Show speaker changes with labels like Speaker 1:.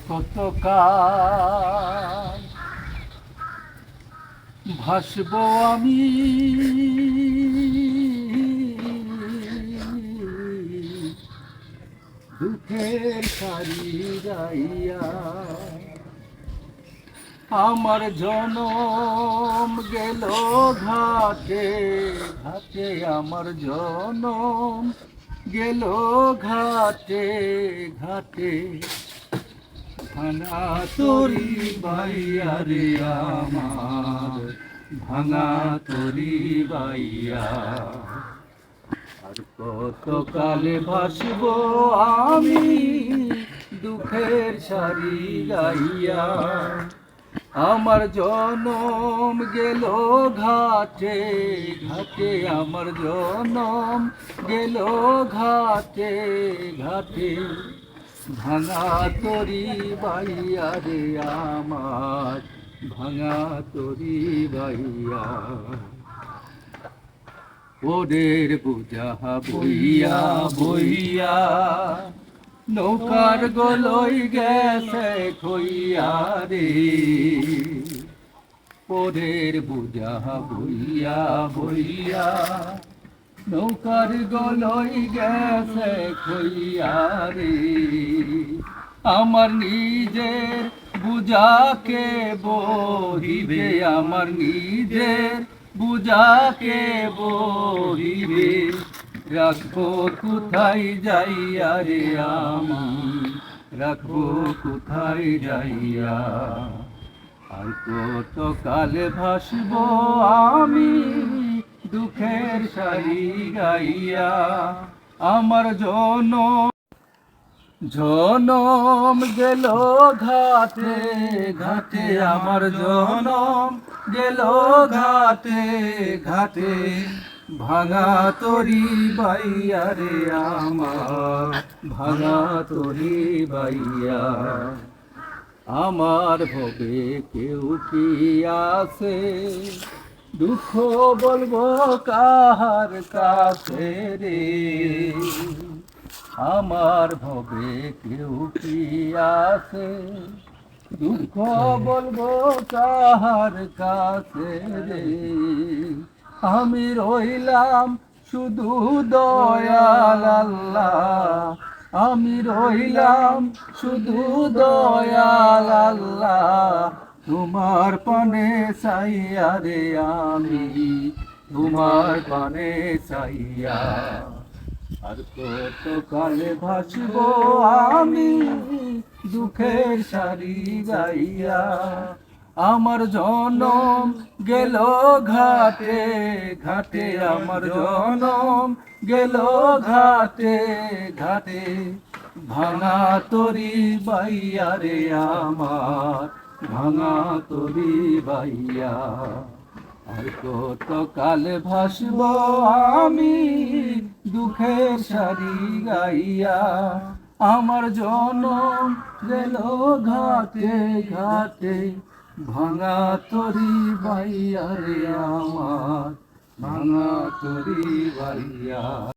Speaker 1: কত কাল ভাসব আমি দুঃখের সারি গাইয়া। আমার জনম গেল ঘাটে ঘাটে, আমার জনম গেল ঘাটে ঘাটে। ভাঙা তরি বাইয়া রে আমার, ভাঙা তরি বাইয়া। আর কত কালে ভাসব আমি দুঃখের সারি গাইয়া। আমার জনম গেল ঘাটে ঘাটে, আমার জনম গেল ঘাটে ঘাটে। ভাঙা তরি বাইয়া রে আমার, ভাঙা তরি বাইয়া। ওদের বোঝা বইয়া বইয়া নৌকার গলই গেছে খইয়া রে। ওদের বোঝা বইয়া বইয়া নৌকার গলই গেছে খইয়া রে। আমার নিজের বুঝাকে বহিবে, আমার নিজের বুঝাকে বহিবে। রাখবো কোথায় যাইয়া রে আমি, রাখবো কোথায় যাইয়া। আর কত কালে ভাসব আমি দুঃখের সারি গাইয়া। আমার জনম গেল ঘাটে ঘাটে, আমার জনম গেল ঘাটে ঘাটে। ভাঙা তরি বাইয়া রে আমার, ভাঙা তরি বাইয়া। আমার ভবে কেউ কি আছে, দুঃখ বলবো কাহার কাছে রে। আমার ভবে কেউ কি আছে, দুঃখ বলবো কাহার কাছে রে। আমি রইলাম শুধু দয়াল আল্লাহ, আমি রইলাম শুধু দয়াল আল্লাহ। তোমার পানে চাইয়া রে আমি, তোমার পানে চাইয়া। আর কত কালে ভাসব আমি দুঃখের সারি গাইয়া। আমার জনম গেল ঘাটে ঘাটে, আমার জনম গেল ঘাটে ঘাটে। ভাঙা তরি বাইয়া রে আমার, ভাঙা তরি বাইয়া। আর কত কালে ভাসব আমি দুঃখের সারি গাইয়া। আমার জনম গেল ঘাটে ঘাটে, ভাঙা তরি বাইয়া রে আমার, ভাঙা তরি বাইয়া।